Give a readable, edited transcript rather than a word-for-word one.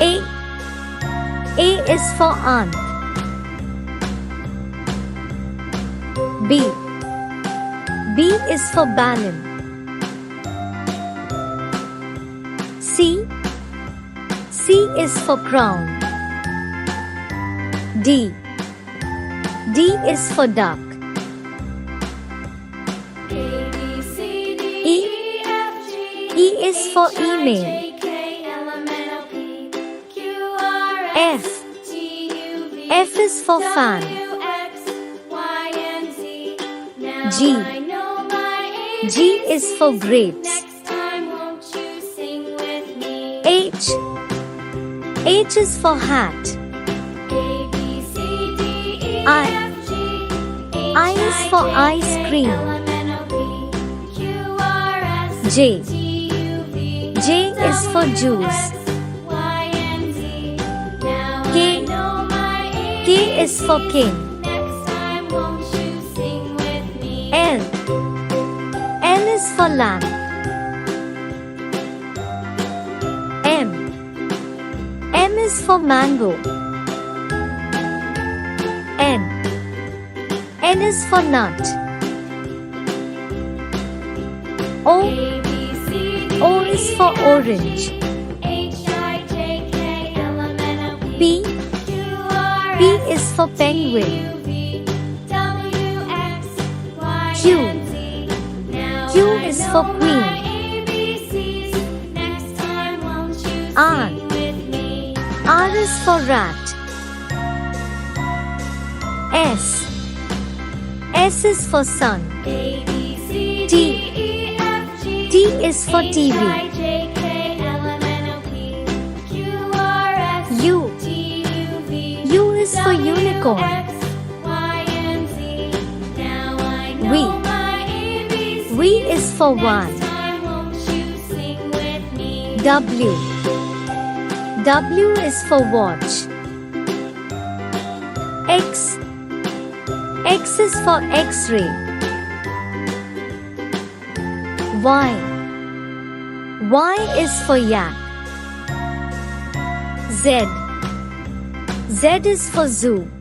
A. A is for aunt. B. B is for balloon. C. C is for crown. D. D is for duck. E. E is for email. F. F is for fan. G. G is for grapes. H. H is for hat. I is for ice cream. J. J is for juice. K. K is for king. L. L is for lamp. M. M is for mango. N. N is for nut. O. O is for orange. P. P is for penguin. Q. Q is for queen. R. R is for rat. S. S is for sun. T. T is for TV. U. U is for unicorn. V. V is for one. W. W is for watch. X. X is for X-ray. Y. Y is for yak. Z. Z is for zoo.